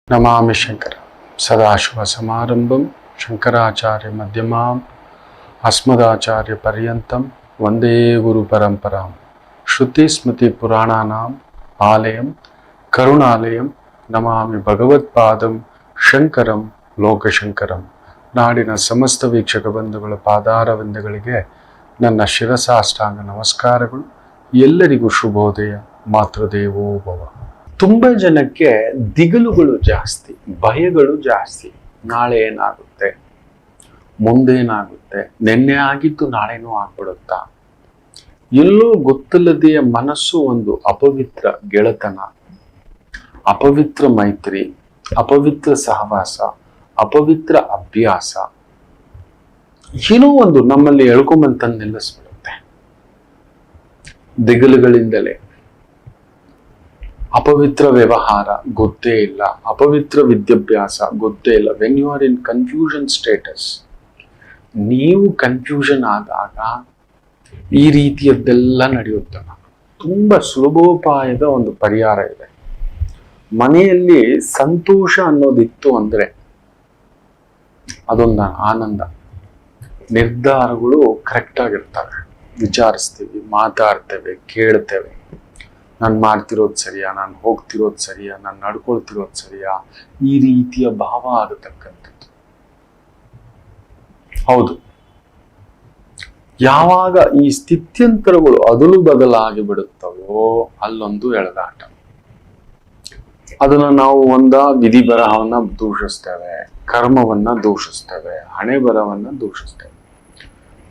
ನಮಾಮಿ ಶಂಕರ ಸದಾಶಿವ ಸಮಾರಂಭಂ ಶಂಕರಾಚಾರ್ಯ ಮಧ್ಯಮಾಂ ಅಸ್ಮದಾಚಾರ್ಯ ಪರ್ಯಂತಂ ವಂದೇ ಗುರು ಪರಂಪರಾಂ ಶ್ರುತಿ ಸ್ಮೃತಿ ಪುರಾಣಾನಾಂ ಆಲಯಂ ಕರುಣಾಲಯಂ ನಮಾಮಿ ಭಗವತ್ಪಾದಂ ಶಂಕರಂ ಲೋಕಶಂಕರಂ. ನಾಡಿನ ಸಮಸ್ತ ವೀಕ್ಷಕ ಬಂಧುಗಳ ಪಾದಾರವಿಂದಗಳಿಗೆ ನನ್ನ ಶಿರಸಾಷ್ಟಾಂಗ ನಮಸ್ಕಾರಗಳು. ಎಲ್ಲರಿಗೂ ಶುಭೋದಯ. ಮಾತೃದೇವೋ ಭವ. ತುಂಬ ಜನಕ್ಕೆ ದಿಗಲುಗಳು ಜಾಸ್ತಿ, ಭಯಗಳು ಜಾಸ್ತಿ. ನಾಳೆ ಏನಾಗುತ್ತೆ, ಮುಂದೇನಾಗುತ್ತೆ, ನಿನ್ನೆ ಆಗಿದ್ದು ನಾಳೆನೂ ಆಗ್ಬಿಡುತ್ತಾ, ಎಲ್ಲೋ ಗೊತ್ತಿಲ್ಲದೆಯ ಮನಸ್ಸು ಒಂದು ಅಪವಿತ್ರ ಗೆಳೆತನ, ಅಪವಿತ್ರ ಮೈತ್ರಿ, ಅಪವಿತ್ರ ಸಹವಾಸ, ಅಪವಿತ್ರ ಅಭ್ಯಾಸ, ಏನೋ ಒಂದು ನಮ್ಮಲ್ಲಿ ಎಳ್ಕೊಂಬಂತಂದು ನಿಲ್ಲಿಸ್ಬಿಡುತ್ತೆ ದಿಗಲುಗಳಿಂದಲೇ. ಅಪವಿತ್ರ ವ್ಯವಹಾರ ಗೊತ್ತೇ ಇಲ್ಲ, ಅಪವಿತ್ರ ವಿದ್ಯಾಭ್ಯಾಸ ಗೊತ್ತೇ ಇಲ್ಲ. When you are in confusion status, ನೀವು ಕನ್ಫ್ಯೂಷನ್ ಆದಾಗ ಈ ರೀತಿಯದ್ದೆಲ್ಲ ನಡೆಯುತ್ತಲ್ಲ. ತುಂಬಾ ಸುಲಭೋಪಾಯದ ಒಂದು ಪರಿಹಾರ ಇದೆ. ಮನೆಯಲ್ಲಿ ಸಂತೋಷ ಅನ್ನೋದಿತ್ತು ಅಂದ್ರೆ ಅದೊಂದು ಆನಂದ. ನಿರ್ಧಾರಗಳು ಕರೆಕ್ಟ್ ಆಗಿರ್ತವೆ. ವಿಚಾರಿಸ್ತೀವಿ, ಮಾತಾಡ್ತೇವೆ, ಕೇಳ್ತೇವೆ. ನಾನು ಮಾಡ್ತಿರೋದು ಸರಿಯಾ, ನಾನು ಹೋಗ್ತಿರೋದು ಸರಿಯಾ, ನಾನು ನಡ್ಕೊಳ್ತಿರೋದು ಸರಿಯಾ, ಈ ರೀತಿಯ ಭಾವ ಆಗತಕ್ಕಂಥದ್ದು. ಹೌದು, ಯಾವಾಗ ಈ ಸ್ಥಿತ್ಯಂತರಗಳು ಅದಲು ಬದಲಾಗಿ ಬಿಡುತ್ತವೋ ಅಲ್ಲೊಂದು ಎಳೆದಾಟ. ಅದನ್ನ ನಾವು ವಿಧಿ ಬರಹವನ್ನ ದೂಷಿಸ್ತೇವೆ, ಕರ್ಮವನ್ನ ದೂಷಿಸ್ತೇವೆ, ಹಣೆ ಬರಹವನ್ನ ದೂಷಿಸ್ತೇವೆ.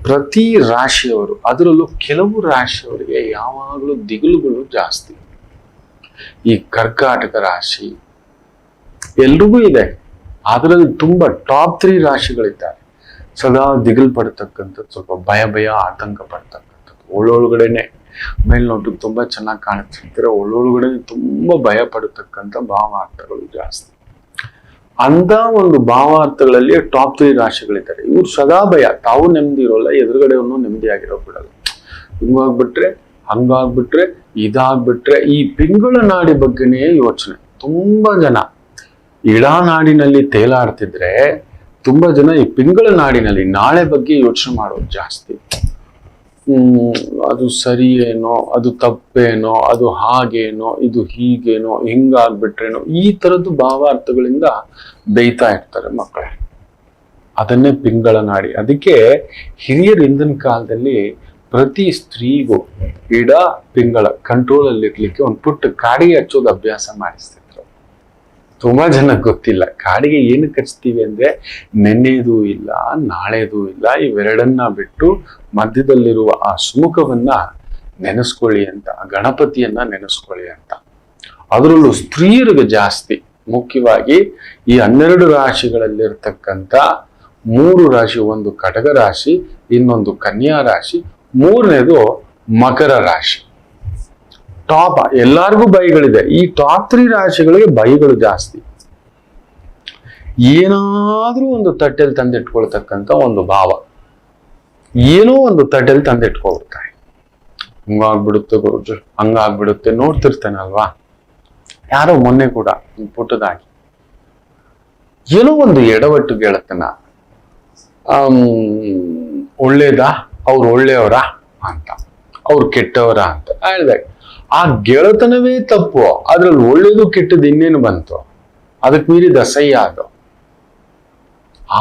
ಪ್ರತಿ ರಾಶಿಯವರು, ಅದರಲ್ಲೂ ಕೆಲವು ರಾಶಿಯವರಿಗೆ ಯಾವಾಗಲೂ ದಿಗಲುಗಳು ಜಾಸ್ತಿ. ಈ ಕರ್ಕಾಟಕ ರಾಶಿ ಎಲ್ರಿಗೂ ಇದೆ, ಅದರಲ್ಲಿ ತುಂಬಾ ಟಾಪ್ 3 ರಾಶಿಗಳಿದ್ದಾರೆ. ಸದಾ ದಿಗಲು ಪಡ್ತಕ್ಕಂಥದ್ದು, ಸ್ವಲ್ಪ ಭಯ ಆತಂಕ ಪಡ್ತಕ್ಕಂಥದ್ದು. ಒಳೊಳಗಡೆನೆ ಮೇಲ್ನೋಟಕ್ಕೆ ತುಂಬಾ ಚೆನ್ನಾಗಿ ಕಾಣಿಸ್ತಿರ್ತಾರೆ, ಒಳೊಳಗಡೆ ತುಂಬಾ ಭಯ ಪಡತಕ್ಕಂಥ ಭಾವಾರ್ಥಗಳು ಜಾಸ್ತಿ. ಅಂತ ಒಂದು ಭಾವಾರ್ಥಗಳಲ್ಲಿ ಟಾಪ್ 3 ರಾಶಿಗಳಿದ್ದಾರೆ. ಇವ್ರು ಸದಾ ಭಯ, ತಾವು ನೆಮ್ಮದಿ ಇರೋಲ್ಲ, ಎದುರುಗಡೆಯನ್ನು ನೆಮ್ಮದಿಯಾಗಿರೋ ಬಿಡಲ್ಲ. ಹಿಂಗಾಗ್ಬಿಟ್ರೆ, ಹಂಗಾಗ್ಬಿಟ್ರೆ, ಇದಾಗ್ಬಿಟ್ರೆ, ಈ ಪಿಂಗಳ ನಾಡಿ ಬಗ್ಗೆನೇ ಯೋಚನೆ. ತುಂಬಾ ಜನ ಇಳಾನಾಡಿನಲ್ಲಿ ತೇಲಾಡ್ತಿದ್ರೆ ತುಂಬಾ ಜನ ಈ ಪಿಂಗಳ ನಾಡಿನಲ್ಲಿ ನಾಳೆ ಬಗ್ಗೆ ಯೋಚನೆ ಮಾಡೋದು ಜಾಸ್ತಿ. ಅದು ಸರಿ ಏನೋ, ಅದು ತಪ್ಪೇನೋ, ಅದು ಹಾಗೇನೋ, ಇದು ಹೀಗೇನೋ, ಹಿಂಗಾಗ್ಬಿಟ್ರೇನೋ, ಈ ತರದ್ದು ಭಾವಾರ್ಥಗಳಿಂದ ಬೈತಾ ಇರ್ತಾರೆ ಮಕ್ಕಳೇ. ಅದನ್ನೇ ಪಿಂಗಳ ನಾಡಿ. ಅದಕ್ಕೆ ಹಿರಿಯರು ಹಿಂದಿನ ಕಾಲದಲ್ಲಿ ಪ್ರತಿ ಸ್ತ್ರೀಗೂ ಪಿಂಗಳ ಕಂಟ್ರೋಲ್ ಅಲ್ಲಿ ಇರ್ಲಿಕ್ಕೆ ಒಂದು ಪುಟ್ಟ ಕಾಡಿಗೆ ಹಚ್ಚೋದು ಅಭ್ಯಾಸ ಮಾಡಿಸ್ತಿದ್ರು. ತುಂಬಾ ಜನಕ್ಕೆ ಗೊತ್ತಿಲ್ಲ ಕಾಡಿಗೆ ಏನಕ್ಕೆ ಹಚ್ತೀವಿ ಅಂದ್ರೆ, ನೆನ್ನೆದೂ ಇಲ್ಲ, ನಾಳೆದೂ ಇಲ್ಲ, ಇವೆರಡನ್ನ ಬಿಟ್ಟು ಮಧ್ಯದಲ್ಲಿರುವ ಆ ಸುಮುಖವನ್ನ ನೆನೆಸ್ಕೊಳ್ಳಿ ಅಂತ, ಗಣಪತಿಯನ್ನ ನೆನೆಸ್ಕೊಳ್ಳಿ ಅಂತ. ಅದರಲ್ಲೂ ಸ್ತ್ರೀಯರಿಗೆ ಜಾಸ್ತಿ, ಮುಖ್ಯವಾಗಿ ಈ 12 ರಾಶಿಗಳಲ್ಲಿರ್ತಕ್ಕಂಥ 3 ರಾಶಿ, ಒಂದು ಕಟಕ ರಾಶಿ, ಇನ್ನೊಂದು ಕನ್ಯಾ ರಾಶಿ, 3ನೇದು ಮಕರ ರಾಶಿ. ಟಾಪ್ ಎಲ್ಲಾರ್ಗೂ ಬೈಗಳಿದೆ. ಈ ಟಾಪ್ 3 ರಾಶಿಗಳಿಗೆ ಬೈಗಳು ಜಾಸ್ತಿ. ಏನಾದ್ರೂ ಒಂದು ತಟ್ಟೆಲ್ ತಂದಿಟ್ಕೊಳ್ತಕ್ಕಂಥ ಒಂದು ಭಾವ, ಏನೋ ಒಂದು ತಟ್ಟೆಲ್ ತಂದಿಟ್ಕೊಳ್ತಾರೆ. ಹಂಗಾಗ್ಬಿಡುತ್ತೆ ಗುರುಜಿ, ಹಂಗಾಗ್ಬಿಡುತ್ತೆ. ನೋಡ್ತಿರ್ತೇನಲ್ವಾ, ಯಾರೋ ಮೊನ್ನೆ ಕೂಡ ಪುಟ್ಟದಾಗಿ ಏನೋ ಒಂದು ಎಡವಟ್ಟು ಗೆಳತನ, ಒಳ್ಳೇದಾ, ಅವ್ರು ಒಳ್ಳೆಯವರಾ ಅಂತ, ಅವ್ರು ಕೆಟ್ಟವರ ಅಂತ ಹೇಳಿದಾಗ ಆ ಗೆಳತನವೇ ತಪ್ಪು. ಅದ್ರಲ್ಲಿ ಒಳ್ಳೇದು ಕೆಟ್ಟದ್ದು ಇನ್ನೇನು ಬಂತು, ಅದಕ್ಕೆ ಮೀರಿದ ಅಸಹ್ಯ ಅದು.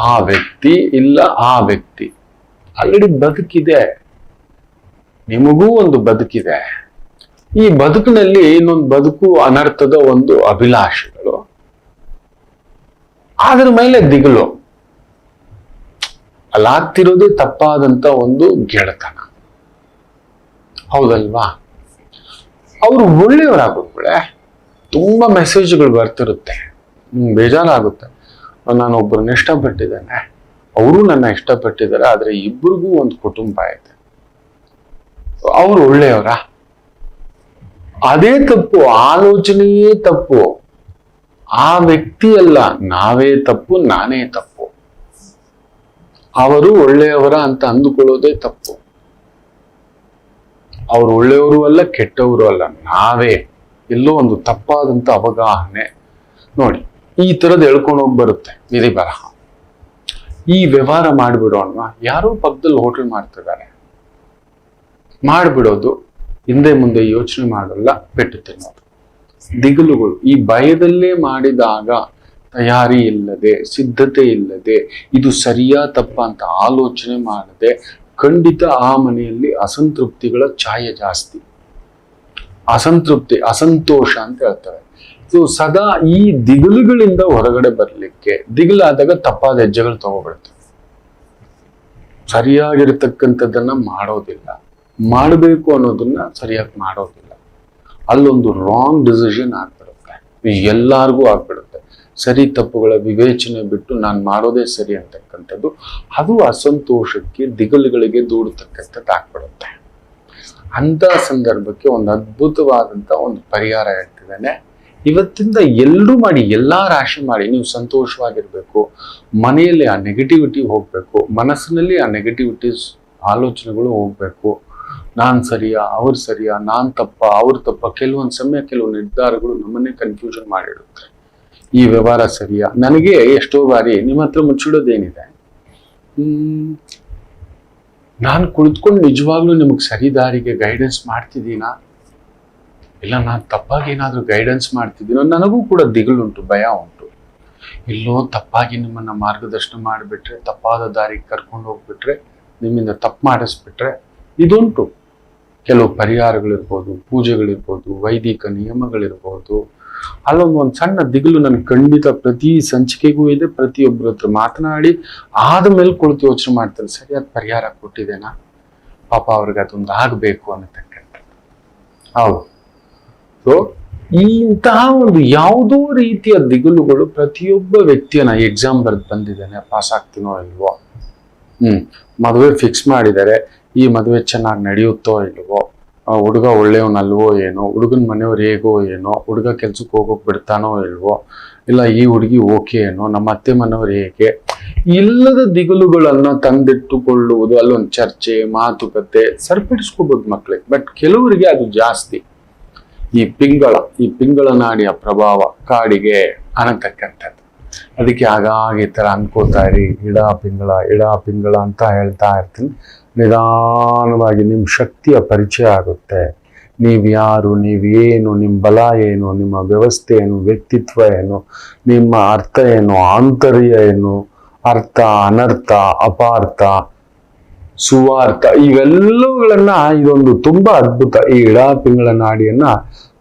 ಆ ವ್ಯಕ್ತಿ ಇಲ್ಲ, ಆ ವ್ಯಕ್ತಿ ಆಲ್ರೆಡಿ ಬದುಕಿದೆ, ನಿಮಗೂ ಒಂದು ಬದುಕಿದೆ. ಈ ಬದುಕಿನಲ್ಲಿ ಇನ್ನೊಂದು ಬದುಕು ಅನರ್ಥದ ಒಂದು ಅಭಿಲಾಷೆಗಳು, ಅದ್ರ ಮೇಲೆ ದಿಗಲು. ಅಲ್ಲಾಗ್ತಿರೋದೇ ತಪ್ಪಾದಂತ ಒಂದು ಗೆಳತನ, ಹೌದಲ್ವಾ? ಅವರು ಒಳ್ಳೆಯವರಾಗ್ಬಿಟ್ರೆ ತುಂಬಾ ಮೆಸೇಜ್ಗಳು ಬರ್ತಿರುತ್ತೆ, ಬೇಜಾರಾಗುತ್ತೆ. ನಾನು ಒಬ್ಬರನ್ನ ಇಷ್ಟಪಟ್ಟಿದ್ದೇನೆ, ಅವರು ನನ್ನ ಇಷ್ಟಪಟ್ಟಿದ್ದಾರೆ, ಆದ್ರೆ ಇಬ್ಬರಿಗೂ ಒಂದು ಕುಟುಂಬ ಇದೆ. ಅವರು ಒಳ್ಳೆಯವರ? ಅದೇ ತಪ್ಪು, ಆಲೋಚನೆಯೇ ತಪ್ಪು. ಆ ವ್ಯಕ್ತಿ ಅಲ್ಲ, ನಾವೇ ತಪ್ಪು, ನಾನೇ ತಪ್ಪು. ಅವರು ಒಳ್ಳೆಯವರ ಅಂತ ಅಂದುಕೊಳ್ಳೋದೇ ತಪ್ಪು. ಅವ್ರು ಒಳ್ಳೆಯವರು ಅಲ್ಲ, ಕೆಟ್ಟವರು ಅಲ್ಲ, ನಾವೇ ಎಲ್ಲೋ ಒಂದು ತಪ್ಪಾದಂತ ಅವಗಾಹನೆ. ನೋಡಿ, ಈ ತರದ್ ಹೇಳ್ಕೊಂಡು ಹೋಗಿ ಬರುತ್ತೆ ವಿಧಿ ಬರಹ. ಈ ವ್ಯವಹಾರ ಮಾಡ್ಬಿಡೋಣ, ಯಾರೋ ಪಕ್ಕದಲ್ಲಿ ಹೋಟೆಲ್ ಮಾಡ್ತಿದ್ದಾರೆ, ಮಾಡ್ಬಿಡೋದು, ಹಿಂದೆ ಮುಂದೆ ಯೋಚನೆ ಮಾಡಲ್ಲ, ಪೆಟ್ಟು ತಿನ್ನೋದು. ದಿಗಲುಗಳು ಈ ಭಯದಲ್ಲೇ ಮಾಡಿದಾಗ, ತಯಾರಿ ಇಲ್ಲದೆ, ಸಿದ್ಧತೆ ಇಲ್ಲದೆ, ಇದು ಸರಿಯಾ ತಪ್ಪ ಅಂತ ಆಲೋಚನೆ ಮಾಡದೆ, ಖಂಡಿತ ಆ ಮನೆಯಲ್ಲಿ ಅಸಂತೃಪ್ತಿಗಳ ಛಾಯೆ ಜಾಸ್ತಿ. ಅಸಂತೃಪ್ತಿ, ಅಸಂತೋಷ ಅಂತ ಹೇಳ್ತಾರೆ. ಸೊ ಸದಾ ಈ ದಿಗಲುಗಳಿಂದ ಹೊರಗಡೆ ಬರ್ಲಿಕ್ಕೆ, ದಿಗಲಾದಾಗ ತಪ್ಪಾದ ಹೆಜ್ಜೆಗಳು ತಗೋಬಿಡುತ್ತೆ. ಸರಿಯಾಗಿರ್ತಕ್ಕಂಥದ್ದನ್ನ ಮಾಡೋದಿಲ್ಲ, ಮಾಡಬೇಕು ಅನ್ನೋದನ್ನ ಸರಿಯಾಗಿ ಮಾಡೋದಿಲ್ಲ. ಅಲ್ಲೊಂದು ರಾಂಗ್ ಡಿಸಿಷನ್ ಆಗ್ಬಿಡುತ್ತೆ, ಎಲ್ಲಾರ್ಗೂ ಆಗ್ಬಿಡುತ್ತೆ. ಸರಿ ತಪ್ಪುಗಳ ವಿವೇಚನೆ ಬಿಟ್ಟು ನಾನು ಮಾಡೋದೇ ಸರಿ ಅಂತಕ್ಕಂಥದ್ದು, ಅದು ಅಸಂತೋಷಕ್ಕೆ, ದಿಗಲುಗಳಿಗೆ ದೂಡತಕ್ಕಂಥದ್ದು ಆಗ್ಬಿಡುತ್ತೆ. ಅಂತ ಸಂದರ್ಭಕ್ಕೆ ಒಂದು ಅದ್ಭುತವಾದಂತ ಒಂದು ಪರಿಹಾರ ಹೇಳ್ತಿದ್ದೇನೆ. ಇವತ್ತಿಂದ ಎಲ್ಲರೂ ಮಾಡಿ, ಎಲ್ಲಾ ರಾಶಿ ಮಾಡಿ, ನೀವು ಸಂತೋಷವಾಗಿರ್ಬೇಕು. ಮನೆಯಲ್ಲಿ ಆ ನೆಗೆಟಿವಿಟಿ ಹೋಗ್ಬೇಕು, ಮನಸ್ಸಿನಲ್ಲಿ ಆ ನೆಗೆಟಿವಿಟೀಸ್ ಆಲೋಚನೆಗಳು ಹೋಗ್ಬೇಕು. ನಾನ್ ಸರಿಯಾ, ಅವ್ರು ಸರಿಯಾ, ನಾನ್ ತಪ್ಪ, ಅವ್ರ ತಪ್ಪ. ಕೆಲವೊಂದು ಸಮಯ ಕೆಲವು ನಿರ್ಧಾರಗಳು ನಮ್ಮನ್ನೇ ಕನ್ಫ್ಯೂಷನ್ ಮಾಡಿಡುತ್ತೆ. ಈ ವ್ಯವಹಾರ ಸರಿಯಾ? ನನಗೆ ಎಷ್ಟೋ ಬಾರಿ ನಿಮ್ಮ ಹತ್ರ ಮುಚ್ಚಿಡೋದೇನಿದೆ, ನಾನು ಕುಳಿತುಕೊಂಡು ನಿಜವಾಗ್ಲೂ ನಿಮಗೆ ಸರಿ ದಾರಿಗೆ ಗೈಡೆನ್ಸ್ ಮಾಡ್ತಿದ್ದೀನಾ, ಇಲ್ಲ ನಾನು ತಪ್ಪಾಗಿ ಏನಾದ್ರೂ ಗೈಡೆನ್ಸ್ ಮಾಡ್ತಿದ್ದೀನೋ? ನನಗೂ ಕೂಡ ದಿಗಲುಂಟು, ಭಯ ಉಂಟು. ಇಲ್ಲೋ ತಪ್ಪಾಗಿ ನಿಮ್ಮನ್ನ ಮಾರ್ಗದರ್ಶನ ಮಾಡಿಬಿಟ್ರೆ, ತಪ್ಪಾದ ದಾರಿಗೆ ಕರ್ಕೊಂಡು ಹೋಗ್ಬಿಟ್ರೆ, ನಿಮ್ಮಿಂದ ತಪ್ಪು ಮಾಡಿಸ್ಬಿಟ್ರೆ, ಇದುಂಟು. ಕೆಲವು ಪರಿಹಾರಗಳಿರ್ಬೋದು, ಪೂಜೆಗಳಿರ್ಬೋದು, ವೈದಿಕ ನಿಯಮಗಳಿರ್ಬೋದು. ಅಲ್ಲೊಂದು ಸಣ್ಣ ದಿಗಲು ನನಗೆ ಖಂಡಿತ ಪ್ರತಿ ಸಂಚಿಕೆಗೂ ಇದೆ. ಪ್ರತಿಯೊಬ್ಬರ ಹತ್ರ ಮಾತನಾಡಿ ಆದ್ಮೇಲೆ ಕುಳಿತು ಯೋಚನೆ ಮಾಡ್ತಾರೆ, ಸರಿಯಾದ ಪರಿಹಾರ ಕೊಟ್ಟಿದ್ದೇನಾ, ಪಾಪ ಅವ್ರಿಗೆ ಅದೊಂದು ಆಗ್ಬೇಕು ಅನ್ನತಕ್ಕಂಥದ್ದು. ಹೌದು. ಸೊ ಇಂತಹ ಒಂದು ಯಾವುದೋ ರೀತಿಯ ದಿಗಲುಗಳು ಪ್ರತಿಯೊಬ್ಬ ವ್ಯಕ್ತಿಯನ್ನ, ಎಕ್ಸಾಮ್ ಬರೆದು ಬಂದಿದ್ದೇನೆ, ಪಾಸ್ ಆಗ್ತೀನೋ ಇಲ್ವೋ, ಮದುವೆ ಫಿಕ್ಸ್ ಮಾಡಿದ್ದಾರೆ, ಈ ಮದುವೆ ಚೆನ್ನಾಗಿ ನಡೆಯುತ್ತೋ ಇಲ್ವೋ, ಹುಡುಗ ಒಳ್ಳೆಯವನಲ್ವೋ ಏನೋ, ಹುಡುಗನ ಮನೆಯವ್ರು ಹೇಗೋ ಏನೋ, ಹುಡುಗ ಕೆಲ್ಸಕ್ಕೆ ಹೋಗೋಕ್ ಬಿಡ್ತಾನೋ ಇಲ್ವೋ, ಇಲ್ಲ ಈ ಹುಡುಗಿ ಓಕೆ ಏನೋ, ನಮ್ಮ ಅತ್ತೆ ಮನೆಯವ್ರು ಹೇಗೆ, ಇಲ್ಲದ ದಿಗಲುಗಳನ್ನ ತಂದಿಟ್ಟುಕೊಳ್ಳುವುದು. ಅಲ್ಲೊಂದು ಚರ್ಚೆ, ಮಾತುಕತೆ ಸರಿಪಡಿಸ್ಕೋಬಹುದು ಮಕ್ಳಿಗೆ. ಬಟ್ ಕೆಲವರಿಗೆ ಅದು ಜಾಸ್ತಿ. ಈ ಪಿಂಗಳ ನಾಡಿಯ ಪ್ರಭಾವ ಕಾಡಿಗೆ ಅನ್ನತಕ್ಕಂಥದ್ದು. ಅದಕ್ಕೆ ಹಾಗಾಗಿ ಈ ತರ ಅನ್ಕೋತಾ ಇರಿ, ಇಡ ಪಿಂಗಳ ಅಂತ ಹೇಳ್ತಾ ಇರ್ತೀನಿ. ನಿಧಾನವಾಗಿ ನಿಮ್ಮ ಶಕ್ತಿಯ ಪರಿಚಯ ಆಗುತ್ತೆ. ನೀವ್ಯಾರು, ನೀವೇನು, ನಿಮ್ಮ ಬಲ ಏನು, ನಿಮ್ಮ ವ್ಯವಸ್ಥೆ ಏನು, ವ್ಯಕ್ತಿತ್ವ ಏನು, ನಿಮ್ಮ ಅರ್ಥ ಏನು, ಆಂತರ್ಯ ಏನು, ಅರ್ಥ, ಅನರ್ಥ, ಅಪಾರ್ಥ, ಸುವಾರ್ಥ, ಇವೆಲ್ಲವುಗಳನ್ನ, ಇದೊಂದು ತುಂಬಾ ಅದ್ಭುತ. ಈ ಪಿಂಗಳ ನಾಡಿಯನ್ನ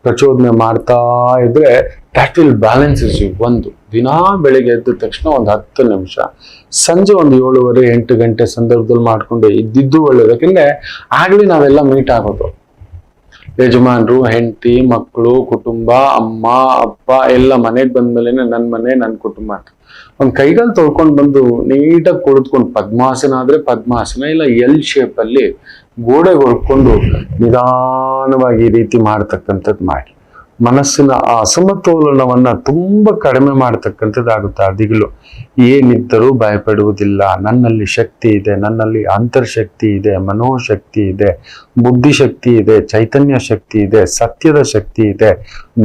ಪ್ರಚೋದನೆ ಮಾಡ್ತಾ ಇದ್ರೆ ದಟ್ ವಿಲ್ ಬ್ಯಾಲೆನ್ಸಸ್ ಯು. ಒಂದು ದಿನ ಬೆಳಿಗ್ಗೆ ಎದ್ದ ತಕ್ಷಣ ಒಂದು 10 ನಿಮಿಷ, ಸಂಜೆ ಒಂದು 7:30 8 ಗಂಟೆ ಸಂದರ್ಭದಲ್ಲಿ ಮಾಡ್ಕೊಂಡು ಇದ್ದಿದ್ದು ಒಳ್ಳೇದು. ಯಾಕಂದ್ರೆ ಆಗ್ಲಿ ನಾವೆಲ್ಲ ಮೀಟ್ ಆಗೋದು, ಯಜಮಾನ್ರು, ಹೆಂಡತಿ, ಮಕ್ಕಳು, ಕುಟುಂಬ, ಅಮ್ಮ ಅಪ್ಪ ಎಲ್ಲ ಮನೆಗೆ ಬಂದ್ಮೇಲೆನೆ ನನ್ನ ಮನೆ, ನನ್ನ ಕುಟುಂಬ ಅಂತ ಒಂದ್ ಕೈಗಾಲ್ ತೊಳ್ಕೊಂಡ್ ಬಂದು ನೀಟಾಗಿ ಕುಳಿತುಕೊಂಡು ಪದ್ಮಾಸನ ಆದ್ರೆ ಪದ್ಮಾಸನ, ಇಲ್ಲ ಎಲ್ ಶೇಪ್ ಅಲ್ಲಿ ಗೋಡೆಗೆ ಹೊಡ್ಕೊಂಡು ನಿಧಾನವಾಗಿ ಈ ರೀತಿ ಮಾಡ್ತಕ್ಕಂಥದ್ದು ಮಾಡಿ ಮನಸ್ಸಿನ ಆ ಅಸಮತೋಲನವನ್ನ ತುಂಬಾ ಕಡಿಮೆ ಮಾಡ್ತಕ್ಕಂಥದ್ದಾಗುತ್ತೆ. ಆ ದಿಗಿಲು ಏನಿದ್ದರೂ ಭಯಪಡುವುದಿಲ್ಲ. ನನ್ನಲ್ಲಿ ಶಕ್ತಿ ಇದೆ, ನನ್ನಲ್ಲಿ ಅಂತರ್ಶಕ್ತಿ ಇದೆ, ಮನೋಶಕ್ತಿ ಇದೆ, ಬುದ್ಧಿಶಕ್ತಿ ಇದೆ, ಚೈತನ್ಯ ಶಕ್ತಿ ಇದೆ, ಸತ್ಯದ ಶಕ್ತಿ ಇದೆ,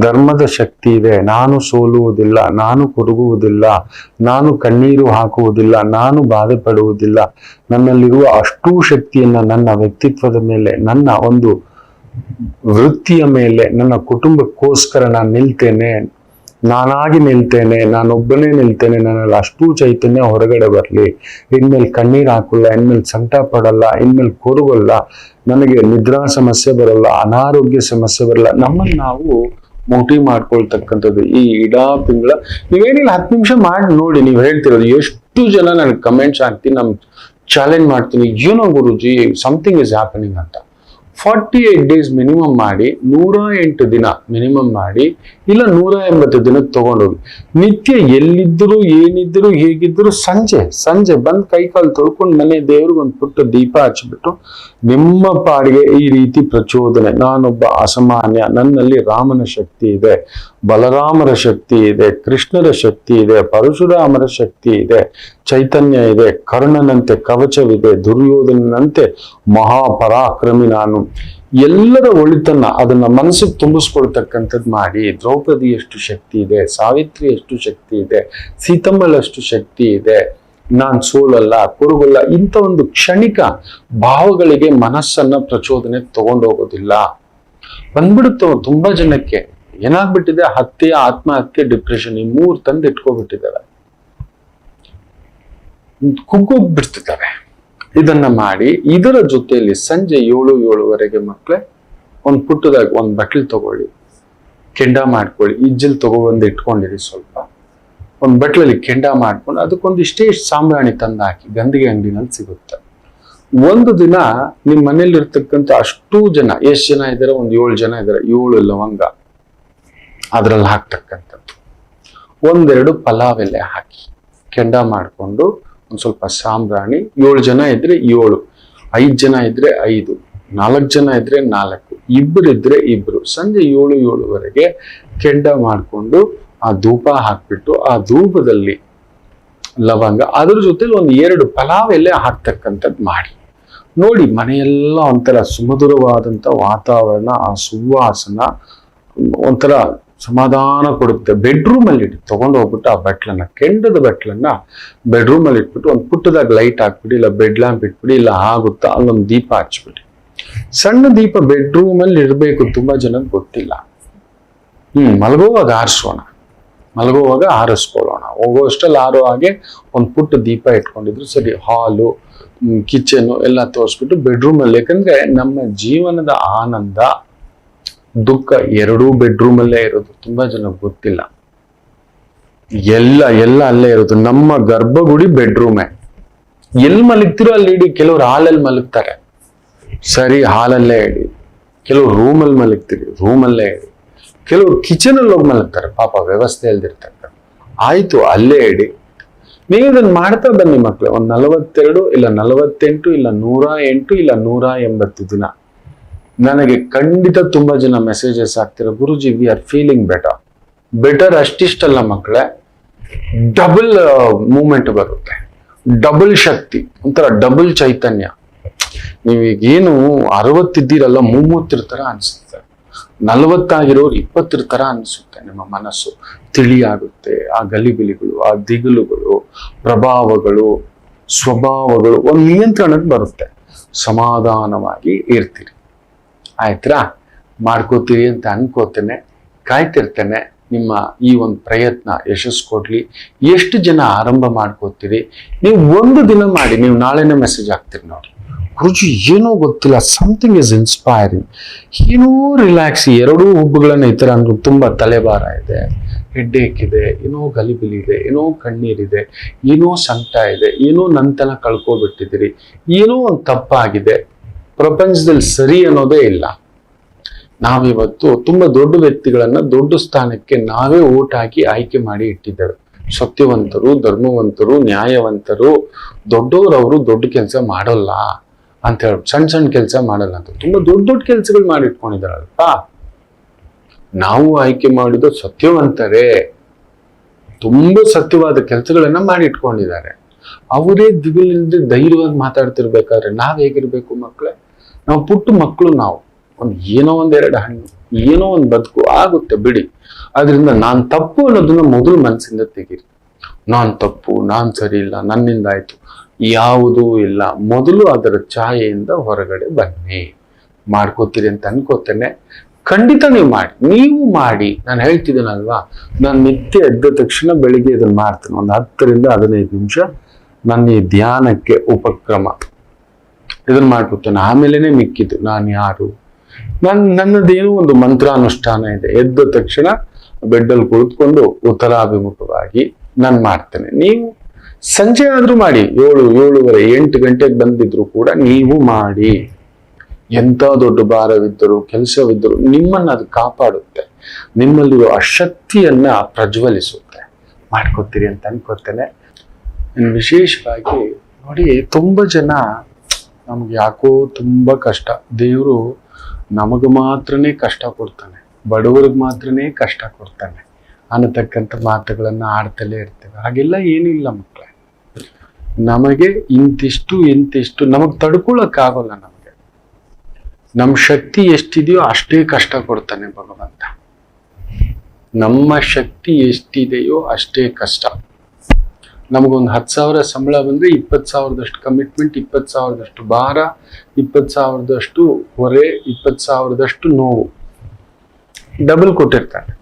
ಧರ್ಮದ ಶಕ್ತಿ ಇದೆ. ನಾನು ಸೋಲುವುದಿಲ್ಲ, ನಾನು ಕುರುಗುವುದಿಲ್ಲ, ನಾನು ಕಣ್ಣೀರು ಹಾಕುವುದಿಲ್ಲ, ನಾನು ಬಾಧೆ ಪಡುವುದಿಲ್ಲ. ನನ್ನಲ್ಲಿರುವ ಅಷ್ಟೂ ಶಕ್ತಿಯನ್ನ ನನ್ನ ವ್ಯಕ್ತಿತ್ವದ ಮೇಲೆ, ನನ್ನ ಒಂದು ವೃತ್ತಿಯ ಮೇಲೆ, ನನ್ನ ಕುಟುಂಬಕ್ಕೋಸ್ಕರ ನಾನು ನಿಲ್ತೇನೆ, ನಾನಾಗಿ ನಿಲ್ತೇನೆ, ನಾನೊಬ್ಬನೇ ನಿಲ್ತೇನೆ. ನನ್ನಲ್ಲಿ ಅಷ್ಟೂ ಚೈತನ್ಯ ಹೊರಗಡೆ ಬರಲಿ. ಇನ್ಮೇಲೆ ಕಣ್ಣೀರು ಹಾಕಲ್ಲ, ಇನ್ಮೇಲೆ ಸಂಕಟ ಪಡಲ್ಲ, ಇನ್ಮೇಲೆ ಕೊರಗಲ್ಲ, ನನಗೆ ನಿದ್ರಾ ಸಮಸ್ಯೆ ಬರಲ್ಲ, ಅನಾರೋಗ್ಯ ಸಮಸ್ಯೆ ಬರಲ್ಲ. ನಮ್ಮನ್ನು ನಾವು ಮೋಟಿವ್ ಮಾಡ್ಕೊಳ್ತಕ್ಕಂಥದ್ದು ಈ ಪಿಂಗಳ. ನೀವೇನಿಲ್ಲ 10 ನಿಮಿಷ ಮಾಡಿ ನೋಡಿ. ನೀವು ಹೇಳ್ತಿರೋದು ಎಷ್ಟು ಜನ ನನಗೆ ಕಮೆಂಟ್ಸ್ ಹಾಕ್ತೀನಿ, ನಮ್ ಚಾಲೆಂಜ್ ಮಾಡ್ತೀನಿ, ಏನೋ ಗುರುಜಿ ಸಮಥಿಂಗ್ ಇಸ್ ಹ್ಯಾಪನಿಂಗ್ ಅಂತ. 48 ಡೇಸ್ ಮಿನಿಮಮ್ ಮಾಡಿ, 108 ದಿನ ಮಿನಿಮಮ್ ಮಾಡಿ, ಇಲ್ಲ 180 ದಿನಕ್ಕೆ ತಗೊಂಡೋಗಿ. ನಿತ್ಯ ಎಲ್ಲಿದ್ದರೂ, ಏನಿದ್ದರೂ, ಹೇಗಿದ್ದರೂ ಸಂಜೆ ಬಂದು ಕೈಕಾಲು ತೊಳ್ಕೊಂಡು ಮನೆ ದೇವ್ರಿಗೆ ಒಂದು ಪುಟ್ಟ ದೀಪ ಹಚ್ಚಿಬಿಟ್ಟು ನಿಮ್ಮ ಪಾಡಿಗೆ ಈ ರೀತಿ ಪ್ರಚೋದನೆ. ನಾನೊಬ್ಬ ಅಸಾಮಾನ್ಯ, ನನ್ನಲ್ಲಿ ರಾಮನ ಶಕ್ತಿ ಇದೆ, ಬಲರಾಮರ ಶಕ್ತಿ ಇದೆ, ಕೃಷ್ಣರ ಶಕ್ತಿ ಇದೆ, ಪರಶುರಾಮರ ಶಕ್ತಿ ಇದೆ, ಚೈತನ್ಯ ಇದೆ, ಕರ್ಣನಂತೆ ಕವಚವಿದೆ, ದುರ್ಯೋಧನಂತೆ ಮಹಾಪರಾಕ್ರಮಿ ನಾನು. ಎಲ್ಲರ ಒಳಿತನ್ನ ಅದನ್ನ ಮನಸ್ಸಿಗೆ ತುಂಬಿಸ್ಕೊಳ್ತಕ್ಕಂಥದ್ದು ಮಾಡಿ. ದ್ರೌಪದಿ ಎಷ್ಟು ಶಕ್ತಿ ಇದೆ, ಸಾವಿತ್ರಿ ಎಷ್ಟು ಶಕ್ತಿ ಇದೆ, ಸೀತಮ್ಮಳಷ್ಟು ಶಕ್ತಿ ಇದೆ, ನಾನ್ ಸೋಲಲ್ಲ ಕುರುಗಲ್ಲ, ಇಂಥ ಒಂದು ಕ್ಷಣಿಕ ಭಾವಗಳಿಗೆ ಮನಸ್ಸನ್ನ ಪ್ರಚೋದನೆ ತಗೊಂಡೋಗೋದಿಲ್ಲ. ಬಂದ್ಬಿಡುತ್ತೆ ತುಂಬಾ ಜನಕ್ಕೆ. ಏನಾಗ್ಬಿಟ್ಟಿದೆ, ಹತ್ಯೆ, ಆತ್ಮಹತ್ಯೆ, ಡಿಪ್ರೆಷನ್, ಈ 3 ತಂದು ಇಟ್ಕೊಬಿಟ್ಟಿದ್ದಾರೆ, ಕುಗ್ಗೋಗ್ಬಿಡ್ತಿದ್ದಾರೆ. ಇದನ್ನ ಮಾಡಿ ಇದರ ಜೊತೆಯಲ್ಲಿ ಸಂಜೆ 7-7:30 ಮಕ್ಳೇ ಒಂದು ಪುಟ್ಟದಾಗ ಒಂದು ಬಟ್ಲು ತಗೊಳ್ಳಿ, ಕೆಂಡ ಮಾಡ್ಕೊಳ್ಳಿ, ಇಜ್ಜಲ್ ತಗೊಬಂದು ಇಟ್ಕೊಂಡಿರಿ. ಸ್ವಲ್ಪ ಒಂದು ಬಟ್ಲಲ್ಲಿ ಕೆಂಡ ಮಾಡ್ಕೊಂಡು ಅದಕ್ಕೊಂದು ಇಷ್ಟೇ ಸಾಂಬ್ರಾಣಿ ತಂದು ಹಾಕಿ, ಗಂಧಿಗೆ ಅಂಗಡಿನಲ್ಲಿ ಸಿಗುತ್ತೆ. ಒಂದು ದಿನ ನಿಮ್ ಮನೇಲಿ ಇರ್ತಕ್ಕಂಥ ಅಷ್ಟೂ ಜನ, ಎಷ್ಟು ಜನ ಇದ್ದಾರೆ, ಒಂದು 7 ಜನ ಇದ್ದಾರೆ, 7 ಲವಂಗ ಅದ್ರಲ್ಲಿ ಹಾಕ್ತಕ್ಕಂಥದ್ದು, 1-2 ಪಲಾವ್ ಎಲೆ ಹಾಕಿ ಕೆಂಡ ಮಾಡ್ಕೊಂಡು, ಒಂದ್ ಸ್ವಲ್ಪ ಸಾಂಬ್ರಾಣಿ, 7 ಜನ ಇದ್ರೆ 7, 5 ಜನ ಇದ್ರೆ 5, 4 ಜನ ಇದ್ರೆ 4, 2 ಇದ್ರೆ 2, ಸಂಜೆ 7-7:30 ಕೆಂಡ ಮಾಡ್ಕೊಂಡು ಆ ಧೂಪ ಹಾಕ್ಬಿಟ್ಟು ಆ ಧೂಪದಲ್ಲಿ ಲವಂಗ, ಅದ್ರ ಜೊತೆಲಿ 1-2 ಪಲಾವ್ ಎಲೆ ಹಾಕ್ತಕ್ಕಂಥದ್ದು ಮಾಡಿ ನೋಡಿ. ಮನೆಯೆಲ್ಲ ಒಂಥರ ಸುಮಧುರವಾದಂತ ವಾತಾವರಣ, ಆ ಸುವಾಸನ ಒಂಥರ ಸಮಾಧಾನ ಕೊಡುತ್ತೆ. ಬೆಡ್ರೂಮ್ ಅಲ್ಲಿ ಇಟ್ಟು ತಗೊಂಡು ಹೋಗ್ಬಿಟ್ಟು ಆ ಬಟ್ಲನ್ನ, ಕೆಂಡದ ಬಟ್ಲನ್ನ ಬೆಡ್ರೂಮ್ ಅಲ್ಲಿ ಇಟ್ಬಿಟ್ಟು ಒಂದು ಪುಟ್ಟದಾಗ ಲೈಟ್ ಹಾಕ್ಬಿಡಿ, ಇಲ್ಲ ಬೆಡ್ ಲ್ಯಾಂಪ್ ಇಟ್ಬಿಡಿ, ಇಲ್ಲ ಆಗುತ್ತಾ ಅಲ್ಲೊಂದು ದೀಪ ಹಚ್ಬಿಡಿ. ಸಣ್ಣ ದೀಪ ಬೆಡ್ರೂಮ್ ಅಲ್ಲಿ ಇರಬೇಕು, ತುಂಬಾ ಜನಕ್ಕೆ ಗೊತ್ತಿಲ್ಲ. ಮಲಗುವಾಗ ಆರಿಸೋಣ, ಮಲಗುವಾಗ ಆರಿಸ್ಕೊಳ್ಳೋಣ, ಹೋಗುವಷ್ಟಲ್ಲಿ ಆರೋ ಹಾಗೆ ಒಂದು ಪುಟ್ಟ ದೀಪ ಇಟ್ಕೊಂಡಿದ್ರು ಸರಿ. ಹಾಲು, ಕಿಚನ್ ಎಲ್ಲ ತೋರಿಸ್ಬಿಟ್ಟು ಬೆಡ್ರೂಮ್ ಅಲ್ಲಿ, ಯಾಕಂದ್ರೆ ನಮ್ಮ ಜೀವನದ ಆನಂದ ದುಃಖ ಎರಡೂ ಬೆಡ್ರೂಮ್ ಅಲ್ಲೇ ಇರೋದು. ತುಂಬಾ ಜನ ಗೊತ್ತಿಲ್ಲ. ಎಲ್ಲ ಅಲ್ಲೇ ಇರೋದು. ನಮ್ಮ ಗರ್ಭಗುಡಿ ಬೆಡ್ರೂಮೇ. ಎಲ್ಲಿ ಮಲಗ್ತಿರೋ ಅಲ್ಲಿ ಇಡಿ. ಕೆಲವ್ರು ಹಾಲಲ್ಲಿ ಮಲಗ್ತಾರೆ, ಸರಿ ಹಾಲಲ್ಲೇ ಇಡಿ. ಕೆಲವ್ರು ರೂಮಲ್ಲಿ ಮಲಗ್ತೀರಿ, ರೂಮಲ್ಲೇ ಇಡಿ. ಕೆಲವ್ರು ಕಿಚನ್ ಅಲ್ಲಿ ಹೋಗಿ ಮಲಗ್ತಾರೆ, ಪಾಪ ವ್ಯವಸ್ಥೆ ಇಲ್ದಿರ್ತಕ್ಕ, ಆಯ್ತು ಅಲ್ಲೇ ಇಡಿ. ನೀವು ಇದನ್ನ ಮಾಡ್ತಾ ಬನ್ನಿ ಮಕ್ಳು. ಒಂದ್ 42 ಇಲ್ಲ 48 ಇಲ್ಲ 108 ಇಲ್ಲ 180 ದಿನ. ನನಗೆ ಖಂಡಿತ ತುಂಬಾ ಜನ ಮೆಸೇಜಸ್ ಆಗ್ತಿರೋ, ಗುರುಜಿ ವಿ ಆರ್ ಫೀಲಿಂಗ್ ಬೆಟರ್ ಅಷ್ಟಿಷ್ಟಲ್ಲ ಮಕ್ಕಳೇ, ಡಬಲ್ ಮೂಮೆಂಟ್ ಬರುತ್ತೆ, ಡಬಲ್ ಶಕ್ತಿ, ಒಂಥರ ಡಬಲ್ ಚೈತನ್ಯ. ನೀವೀಗ ಏನು 60 ಇದ್ದೀರಲ್ಲ, 30 ತರ ಅನ್ಸುತ್ತೆ. 40 ಆಗಿರೋರು 20 ತರ ಅನ್ಸುತ್ತೆ. ನಿಮ್ಮ ಮನಸ್ಸು ತಿಳಿಯಾಗುತ್ತೆ. ಆ ಗಲಿಬಿಲಿಗಳು, ಆ ದಿಗುಲುಗಳು, ಪ್ರಭಾವಗಳು, ಸ್ವಭಾವಗಳು ಒಂದು ನಿಯಂತ್ರಣಕ್ಕೆ ಬರುತ್ತೆ. ಸಮಾಧಾನವಾಗಿ ಇರ್ತೀರಿ. ಆಯ್ತಾ? ಮಾಡ್ಕೋತೀರಿ ಅಂತ ಅನ್ಕೋತೇನೆ, ಕಾಯ್ತಿರ್ತೇನೆ. ನಿಮ್ಮ ಈ ಒಂದು ಪ್ರಯತ್ನ ಯಶಸ್ಸು ಕೊಡ್ಲಿ. ಎಷ್ಟು ಜನ ಆರಂಭ ಮಾಡ್ಕೋತೀರಿ? ನೀವು ಒಂದು ದಿನ ಮಾಡಿ, ನೀವು ನಾಳೆನೇ ಮೆಸೇಜ್ ಹಾಕ್ತೀರಿ ನೋಡಿ, ಗುರುಜಿ ಏನೋ ಗೊತ್ತಿಲ್ಲ, ಸಮಥಿಂಗ್ ಇಸ್ ಇನ್ಸ್ಪೈರಿಂಗ್, ಏನೋ ರಿಲ್ಯಾಕ್ಸ್. 2 ಹುಬ್ಬುಗಳನ್ನ ಈ ತರ ಅಂದ್ರೆ ತುಂಬಾ ತಲೆಭಾರ ಇದೆ, ಹೆಡ್ಡೇಕ್ ಇದೆ, ಏನೋ ಗಲಿಬಿಲಿ ಇದೆ, ಏನೋ ಕಣ್ಣೀರಿದೆ, ಏನೋ ಸಂಕಟ ಇದೆ, ಏನೋ ನಂತನ ಕಳ್ಕೊಬಿಟ್ಟಿದ್ದೀರಿ, ಏನೋ ಒಂದು ತಪ್ಪಾಗಿದೆ, ಪ್ರಪಂಚದಲ್ಲಿ ಸರಿ ಅನ್ನೋದೇ ಇಲ್ಲ. ನಾವಿವತ್ತು ತುಂಬಾ ದೊಡ್ಡ ವ್ಯಕ್ತಿಗಳನ್ನ ದೊಡ್ಡ ಸ್ಥಾನಕ್ಕೆ ನಾವೇ ಓಟ್ ಹಾಕಿ ಆಯ್ಕೆ ಮಾಡಿ ಇಟ್ಟಿದ್ದೇವೆ. ಸತ್ಯವಂತರು, ಧರ್ಮವಂತರು, ನ್ಯಾಯವಂತರು, ದೊಡ್ಡವರು. ಅವರು ದೊಡ್ಡ ಕೆಲಸ ಮಾಡಲ್ಲ ಅಂತ ಹೇಳಿ, ಸಣ್ಣ ಕೆಲಸ ಮಾಡಲ್ಲ ಅಂತ ತುಂಬಾ ದೊಡ್ಡ ಕೆಲಸಗಳು ಮಾಡಿ ಇಟ್ಕೊಂಡಿದಾರಲ್ಪ. ನಾವು ಆಯ್ಕೆ ಮಾಡಿದ ಸತ್ಯವಂತರೇ, ತುಂಬಾ ಸತ್ಯವಾದ ಕೆಲಸಗಳನ್ನ ಮಾಡಿ ಇಟ್ಕೊಂಡಿದ್ದಾರೆ. ಅವರೇ ದಿಗಿಲಿಂದ ಧೈರ್ಯವಾಗಿ ಮಾತಾಡ್ತಿರ್ಬೇಕಾದ್ರೆ ನಾವ್ ಹೇಗಿರ್ಬೇಕು ಮಕ್ಕಳೇ? ನಾವು ಪುಟ್ಟ ಮಕ್ಕಳು. ನಾವು ಏನೋ 1-2 ಹಣ್ಣು, ಏನೋ ಒಂದು ಬದುಕು ಆಗುತ್ತೆ ಬಿಡಿ. ಆದ್ರಿಂದ ನಾನ್ ತಪ್ಪು ಅನ್ನೋದನ್ನ ಮೊದಲು ಮನಸ್ಸಿಂದ ತೆಗೀರಿ. ನಾನ್ ತಪ್ಪು, ನಾನ್ ಸರಿ ಇಲ್ಲ, ನನ್ನಿಂದ ಆಯ್ತು, ಯಾವುದೂ ಇಲ್ಲ. ಮೊದಲು ಅದರ ಛಾಯೆಯಿಂದ ಹೊರಗಡೆ ಬನ್ನಿ. ಮಾಡ್ಕೋತೀರಿ ಅಂತ ಅನ್ಕೋತೇನೆ. ಖಂಡಿತ ನೀವು ಮಾಡಿ. ನಾನು ಹೇಳ್ತಿದ್ದೇನಲ್ವಾ, ನಾನು ನಿತ್ಯ ಎದ್ದ ತಕ್ಷಣ ಬೆಳಿಗ್ಗೆ ಇದನ್ನ ಮಾಡ್ತೇನೆ. ಒಂದು 10 ರಿಂದ 15 ನಿಮಿಷ ನನ್ನ ಈ ಧ್ಯಾನಕ್ಕೆ ಉಪಕ್ರಮ ಇದನ್ನ ಮಾಡ್ಕೊತೇನೆ. ಆಮೇಲೆನೆ ಮಿಕ್ಕಿದ್ದು ನಾನು ಯಾರು, ನನ್ನದೇನೋ ಒಂದು ಮಂತ್ರಾನುಷ್ಠಾನ ಇದೆ. ಎದ್ದ ತಕ್ಷಣ ಬೆಡ್ಡಲ್ಲಿ ಕುಳಿತುಕೊಂಡು ಉತ್ತರಾಭಿಮುಖವಾಗಿ ನಾನು ಮಾಡ್ತೇನೆ. ನೀವು ಸಂಜೆ ಆದ್ರೂ ಮಾಡಿ, 7-7:30 8 ಗಂಟೆಗೆ ಬಂದಿದ್ರು ಕೂಡ ನೀವು ಮಾಡಿ. ಎಂತ ದೊಡ್ಡ ಭಾರವಿದ್ದರು, ಕೆಲಸವಿದ್ದರು, ನಿಮ್ಮನ್ನ ಅದು ಕಾಪಾಡುತ್ತೆ. ನಿಮ್ಮಲ್ಲಿರೋ ಆ ಶಕ್ತಿಯನ್ನ ಪ್ರಜ್ವಲಿಸುತ್ತೆ. ಮಾಡ್ಕೊತೀರಿ ಅಂತ ಅನ್ಕೋತೇನೆ. ವಿಶೇಷವಾಗಿ ನೋಡಿ, ತುಂಬಾ ಜನ ನಮ್ಗೆ ಯಾಕೋ ತುಂಬಾ ಕಷ್ಟ, ದೇವರು ನಮಗ ಮಾತ್ರನೇ ಕಷ್ಟ ಕೊಡ್ತಾನೆ, ಬಡವರಿಗೆ ಮಾತ್ರನೇ ಕಷ್ಟ ಕೊಡ್ತಾನೆ ಅನ್ನತಕ್ಕಂಥ ಮಾತುಗಳನ್ನ ಆಡ್ತಲೇ ಇರ್ತೇವೆ. ಹಾಗೆಲ್ಲ ಏನಿಲ್ಲ ಮಕ್ಕಳೇ. ನಮಗೆ ಇಂತಿಷ್ಟು ನಮಗ್ ತಡ್ಕೊಳಕ್ ಆಗೋಲ್ಲ. ನಮಗೆ ನಮ್ಮ ಶಕ್ತಿ ಎಷ್ಟಿದೆಯೋ ಅಷ್ಟೇ ಕಷ್ಟ ಕೊಡ್ತಾನೆ ಭಗವಂತ. ನಮ್ಮ ಶಕ್ತಿ ಎಷ್ಟಿದೆಯೋ ಅಷ್ಟೇ ಕಷ್ಟ. ನಮಗೊಂದು 10,000 ಸಂಬಳ ಬಂದ್ರೆ 20,000ದಷ್ಟು ಕಮಿಟ್ಮೆಂಟ್, 20,000ದಷ್ಟು ಭಾರ, 20,000ದಷ್ಟು ಹೊರೆ, 20,000ದಷ್ಟು ನೋವು ಡಬಲ್ ಕೊಟ್ಟಿರ್ತಾನೆ.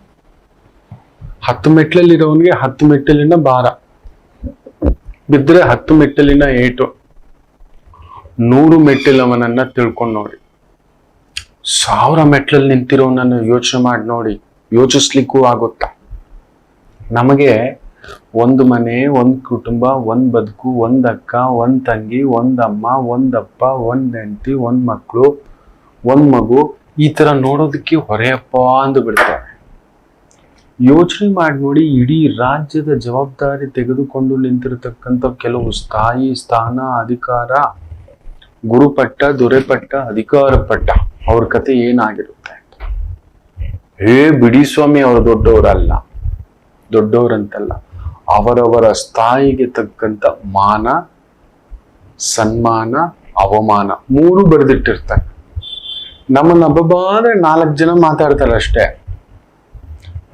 10 ಮೆಟ್ಲಲ್ಲಿರೋವನಿಗೆ 10 ಮೆಟ್ಟಲಿನ ಭಾರ ಬಿದ್ರೆ 10 ಮೆಟ್ಟಲಿನ ಏಟು. 100 ಮೆಟ್ಟಿಲವನನ್ನ ತಿಳ್ಕೊಂಡು ನೋಡಿ. 1000 ಮೆಟ್ಲಲ್ಲಿ ನಿಂತಿರೋನನ್ನು ಯೋಚನೆ ಮಾಡಿ ನೋಡಿ, ಯೋಚಿಸ್ಲಿಕ್ಕೂ ಆಗುತ್ತಾ? ನಮಗೆ ಒಂದು ಮನೆ, ಒಂದು ಕುಟುಂಬ, ಒಂದು ಬದುಕು, ಒಂದು ಅಕ್ಕ, ಒಂದು ತಂಗಿ, ಒಂದು ಅಮ್ಮ, ಒಂದಪ್ಪ, ಒಂದು ಹೆಂಡತಿ, ಒಂದು ಮಕ್ಕಳು, ಒಂದು ಮಗು, ಈ ತರ ನೋಡೋದಕ್ಕೆ ಹೊರೆಯಪ್ಪ ಅಂದು ಬಿಡ್ತಾರೆ. ಯೋಚನೆ ಮಾಡಿ ನೋಡಿ, ಇಡೀ ರಾಜ್ಯದ ಜವಾಬ್ದಾರಿ ತೆಗೆದುಕೊಂಡು ನಿಂತಿರತಕ್ಕಂಥ ಕೆಲವು ಸ್ಥಾಯಿ ಸ್ಥಾನ, ಅಧಿಕಾರ, ಗುರುಪಟ್ಟ, ದೊರೆಪಟ್ಟ, ಅಧಿಕಾರ ಪಟ್ಟ, ಅವ್ರ ಕತೆ ಏನಾಗಿರುತ್ತೆ? ಬಿಡಿ ಸ್ವಾಮಿ, ಅವರು ದೊಡ್ಡವರಲ್ಲ, ದೊಡ್ಡವರಂತಲ್ಲ, ಅವರವರ ಸ್ಥಾಯಿಗೆ ತಕ್ಕಂತ ಮಾನ, ಸನ್ಮಾನ, ಅವಮಾನ 3 ಬರೆದಿಟ್ಟಿರ್ತಾರೆ. ನಮ್ಮನ್ನ ಹಬ್ಬಬಾದ್ರೆ 4 ಜನ ಮಾತಾಡ್ತಾರೆ ಅಷ್ಟೇ.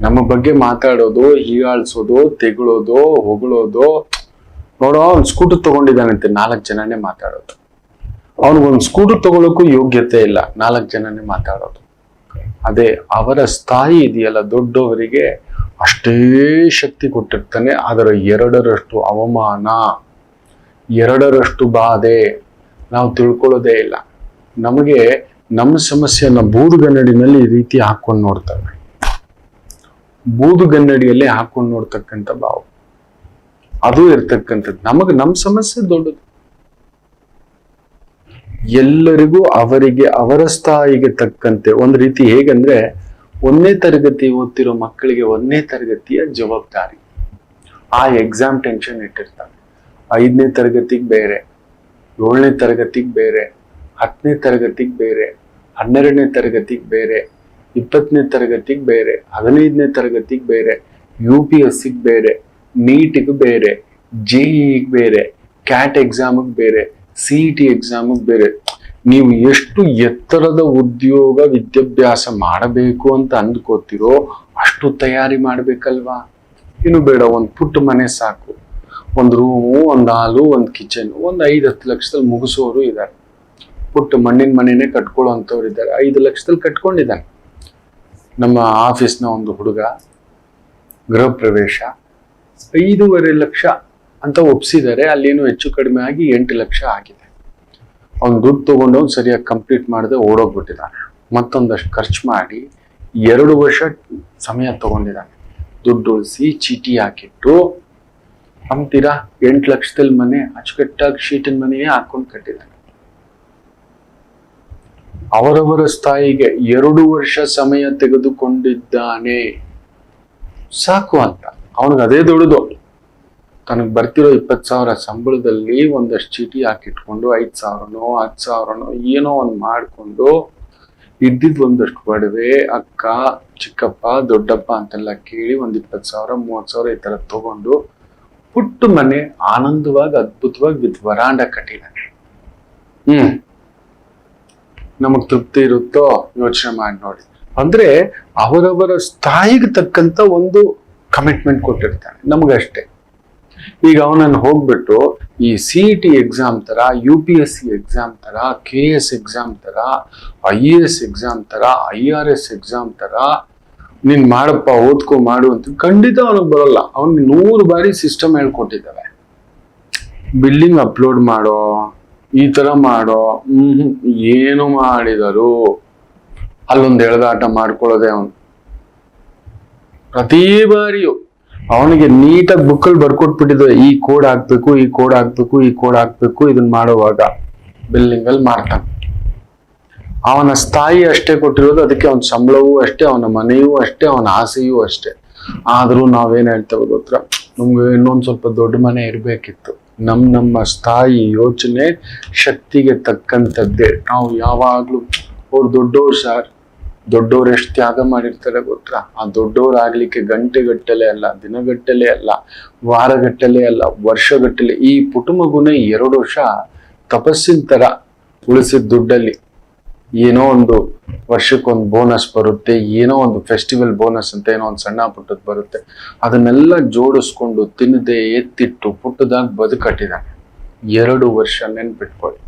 ನಮ್ಮ ಬಗ್ಗೆ ಮಾತಾಡೋದು, ಹೀಯಾಳ್ಸೋದು, ತೆಗಳೋದು, ಹೊಗಳೋದು. ನೋಡೋ, ಅವ್ನು ಸ್ಕೂಟರ್ ತಗೊಂಡಿದ್ದಾನಂತೆ, 4 ಜನನೇ ಮಾತಾಡೋದು. ಅವನಿಗೊಂದು ಸ್ಕೂಟರ್ ತಗೊಳಕ್ಕೂ ಯೋಗ್ಯತೆ ಇಲ್ಲ, 4 ಜನನೇ ಮಾತಾಡೋದು. ಅದೇ ಅವರ ಸ್ಥಾಯಿ ಇದೆಯಲ್ಲ, ದೊಡ್ಡವರಿಗೆ ಅಷ್ಟೇ ಶಕ್ತಿ ಕೊಟ್ಟಿರ್ತಾನೆ. ಅದರ 2ರಷ್ಟು ಅವಮಾನ, 2ರಷ್ಟು ಬಾಧೆ ನಾವು ತಿಳ್ಕೊಳ್ಳೋದೇ ಇಲ್ಲ. ನಮಗೆ ನಮ್ಮ ಸಮಸ್ಯೆಯನ್ನ ಬೂದುಗನ್ನಡಿನಲ್ಲಿ ಈ ರೀತಿ ಹಾಕೊಂಡು ನೋಡ್ತವೆ. ಬೂದುಗನ್ನಡಿಯಲ್ಲಿ ಹಾಕೊಂಡು ನೋಡ್ತಕ್ಕಂಥ ಭಾವ ಅದು ಇರ್ತಕ್ಕಂಥದ್ದು. ನಮಗೆ ನಮ್ಮ ಸಮಸ್ಯೆ ದೊಡ್ಡದು. ಎಲ್ಲರಿಗೂ ಅವರಿಗೆ ಅವರ ಸ್ಥಾಯಿಗೆ ತಕ್ಕಂತೆ ಒಂದು ರೀತಿ. ಹೇಗಂದ್ರೆ 1ನೇ ತರಗತಿ ಓದ್ತಿರೋ ಮಕ್ಕಳಿಗೆ 1ನೇ ತರಗತಿಯ ಜವಾಬ್ದಾರಿ, ಆ ಎಕ್ಸಾಮ್ ಟೆನ್ಷನ್ ಇಟ್ಟಿರ್ತಾರೆ. 5ನೇ ತರಗತಿಗೆ ಬೇರೆ, 7ನೇ ತರಗತಿಗೆ ಬೇರೆ, 10ನೇ ತರಗತಿಗೆ ಬೇರೆ, 12ನೇ ತರಗತಿಗೆ ಬೇರೆ, 20ನೇ ತರಗತಿಗೆ ಬೇರೆ, 15ನೇ ತರಗತಿಗೆ ಬೇರೆ, UPSCಗೆ ಬೇರೆ, ನೀಟಿಗೆ ಬೇರೆ, JEEಗೆ ಬೇರೆ, ಕ್ಯಾಟ್ ಎಕ್ಸಾಮಿಗೆ ಬೇರೆ, CET ಎಕ್ಸಾಮಿಗೆ ಬೇರೆ. ನೀವು ಎಷ್ಟು ಎತ್ತರದ ಉದ್ಯೋಗ ವಿದ್ಯಾಭ್ಯಾಸ ಮಾಡಬೇಕು ಅಂತ ಅಂದ್ಕೋತಿರೋ ಅಷ್ಟು ತಯಾರಿ ಮಾಡ್ಬೇಕಲ್ವಾ? ಇನ್ನು ಬೇಡ, ಒಂದು ಪುಟ್ಟ ಮನೆ ಸಾಕು. ಒಂದು ರೂಮು, ಒಂದು ಹಾಲು, ಒಂದು ಕಿಚನ್, ಒಂದು 5-10 ಲಕ್ಷದಲ್ಲಿ ಮುಗಿಸೋರು ಇದ್ದಾರೆ. ಪುಟ್ಟ ಮಣ್ಣಿನ ಮನೆನೇ ಕಟ್ಕೊಳ್ಳೋಂಥವ್ರು ಇದ್ದಾರೆ. 5 ಲಕ್ಷದಲ್ಲಿ ಕಟ್ಕೊಂಡಿದ್ದಾನೆ. ನಮ್ಮ ಆಫೀಸ್ನ ಒಂದು ಹುಡುಗ ಗೃಹ ಪ್ರವೇಶ 5.5 ಲಕ್ಷ ಅಂತ ಒಪ್ಸಿದ್ದಾರೆ. ಅಲ್ಲೇನು ಹೆಚ್ಚು ಕಡಿಮೆ ಆಗಿ 8 ಲಕ್ಷ ಆಗಿದೆ. ಅವ್ನು ದುಡ್ಡು ತಗೊಂಡು ಅವ್ನು ಸರಿಯಾಗಿ ಕಂಪ್ಲೀಟ್ ಮಾಡದೆ ಓಡೋಗ್ಬಿಟ್ಟಿದ್ದಾನೆ. ಮತ್ತೊಂದಷ್ಟು ಖರ್ಚು ಮಾಡಿ 2 ವರ್ಷ ಸಮಯ ತಗೊಂಡಿದ್ದಾನೆ. ದುಡ್ಡು ಉಳಿಸಿ ಚೀಟಿ ಹಾಕಿಟ್ಟು ಅಂತೀರಾ 8 ಲಕ್ಷದಲ್ಲಿ ಮನೆ ಅಚ್ಚುಕಟ್ಟಾಗಿ ಶೀಟಿನ ಮನೆಯೇ ಹಾಕೊಂಡು ಕಟ್ಟಿದ್ದಾನೆ. ಅವರವರ ಸ್ಥಾಯಿಗೆ 2 ವರ್ಷ ಸಮಯ ತೆಗೆದುಕೊಂಡಿದ್ದಾನೆ. ಸಾಕು ಅಂತ ಅವನಿಗೆ ಅದೇ ದೊಡ್ಡದು. ತನಗೆ ಬರ್ತಿರೋ 20,000 ಸಂಬಳದಲ್ಲಿ ಒಂದಷ್ಟು ಚೀಟಿ ಹಾಕಿಟ್ಕೊಂಡು 5,000ನೋ 10,000ನೋ ಏನೋ ಒಂದು ಮಾಡಿಕೊಂಡು ಇದ್ದಿದ್ದು ಒಂದಷ್ಟು ಒಡವೆ, ಅಕ್ಕ, ಚಿಕ್ಕಪ್ಪ, ದೊಡ್ಡಪ್ಪ ಅಂತೆಲ್ಲ ಕೇಳಿ ಒಂದು 20,000 30,000 ಈ ತರ ತಗೊಂಡು ಪುಟ್ಟ ಮನೆ ಆನಂದವಾಗಿ ಅದ್ಭುತವಾಗಿ ವಿತ್ ವರಾಂಡ ಕಟ್ಟಿದ್ದಾನೆ. ನಮಗ್ ತೃಪ್ತಿ ಇರುತ್ತೋ? ಯೋಚನೆ ಮಾಡಿ ನೋಡಿ. ಅಂದ್ರೆ ಅವರವರ ಸ್ಥಾಯಿಗೆ ತಕ್ಕಂತ ಒಂದು ಕಮಿಟ್ಮೆಂಟ್ ಕೊಟ್ಟಿರ್ತಾನೆ. ನಮಗಷ್ಟೇ. ಈಗ ಅವನನ್ನು ಹೋಗ್ಬಿಟ್ಟು ಈ CET ಎಕ್ಸಾಮ್ ತರ, UPSC ಎಕ್ಸಾಮ್ ತರ, KS ಎಕ್ಸಾಮ್ ತರ, IAS ಎಕ್ಸಾಮ್ ತರ, IRS ಎಕ್ಸಾಮ್ ತರ ನೀನ್ ಮಾಡಪ್ಪ, ಓದ್ಕೊ, ಮಾಡು ಅಂತ ಖಂಡಿತ ಅವನಿಗೆ ಬರೋಲ್ಲ. ಅವನಿಗೆ 100 ಬಾರಿ ಸಿಸ್ಟಮ್ ಹೇಳ್ಕೊಟ್ಟಿದ್ದಾವೆ. ಬಿಲ್ಲಿಂಗ್ ಅಪ್ಲೋಡ್ ಮಾಡೋ, ಈ ತರ ಮಾಡೋ, ಏನು ಮಾಡಿದರು ಅಲ್ಲೊಂದು ಎಳೆದಾಟ ಮಾಡ್ಕೊಳ್ಳೋದೆ ಅವನು. ಪ್ರತಿ ಬಾರಿಯೂ ಅವನಿಗೆ ನೀಟಾಗಿ ಬುಕ್ಕಲ್ಲಿ ಬರ್ಕೊಟ್ಬಿಟ್ಟಿದ್ದಾರೆ, ಈ ಕೋಡ್ ಹಾಕ್ಬೇಕು, ಈ ಕೋಡ್ ಹಾಕ್ಬೇಕು, ಈ ಕೋಡ್ ಹಾಕ್ಬೇಕು. ಇದನ್ನ ಮಾಡುವಾಗ ಬಿಲ್ಲಿಂಗ್ ಅಲ್ಲಿ ಮಾಡ್ತಾನೆ. ಅವನ ಸ್ಥಾಯಿ ಅಷ್ಟೇ ಕೊಟ್ಟಿರೋದು, ಅದಕ್ಕೆ ಅವನ ಸಂಬಳವೂ ಅಷ್ಟೇ, ಅವನ ಮನೆಯೂ ಅಷ್ಟೇ, ಅವನ ಆಸೆಯೂ ಅಷ್ಟೇ. ಆದ್ರೂ ನಾವೇನ್ ಹೇಳ್ತೇವೆ ಗೊತ್ತಾ, ನಮ್ಗೆ ಇನ್ನೊಂದ್ ಸ್ವಲ್ಪ ದೊಡ್ಡ ಮನೆ ಇರ್ಬೇಕಿತ್ತು. ನಮ್ಮ ಸ್ಥಾಯಿ ಯೋಚನೆ ಶಕ್ತಿಗೆ ತಕ್ಕಂಥದ್ದೇ. ನಾವು ಯಾವಾಗ್ಲೂ ಅವ್ರು ದೊಡ್ಡವ್ರು ಸರ್, ದೊಡ್ಡವ್ರು ಎಷ್ಟು ತ್ಯಾಗ ಮಾಡಿರ್ತಾರೆ ಗೊತ್ತಾ? ಆ ದೊಡ್ಡವ್ರು ಆಗ್ಲಿಕ್ಕೆ ಗಂಟೆಗಟ್ಟಲೆ ಅಲ್ಲ, ದಿನಗಟ್ಟಲೆ ಅಲ್ಲ, ವಾರಗಟ್ಟಲೆ ಅಲ್ಲ, ವರ್ಷಗಟ್ಟಲೆ. ಈ ಪುಟಮಗುನ 2 ವರ್ಷ ತಪಸ್ಸಿನ ತರ ಉಳಿಸಿದ ದುಡ್ಡಲ್ಲಿ ಏನೋ ಒಂದು ವರ್ಷಕ್ಕೊಂದು ಬೋನಸ್ ಬರುತ್ತೆ, ಏನೋ ಒಂದು ಫೆಸ್ಟಿವಲ್ ಬೋನಸ್ ಅಂತ ಏನೋ ಒಂದು ಸಣ್ಣ ಪುಟ್ಟದ್ ಬರುತ್ತೆ, ಅದನ್ನೆಲ್ಲ ಜೋಡಿಸ್ಕೊಂಡು ತಿನ್ನದೆ ಎತ್ತಿಟ್ಟು ಪುಟ್ಟದಾಗಿ ಬದುಕಟ್ಟಿದ್ದಾನೆ. 2 ವರ್ಷ ನೆನ್ಪಿಟ್ಕೊಳ್ಳಿ.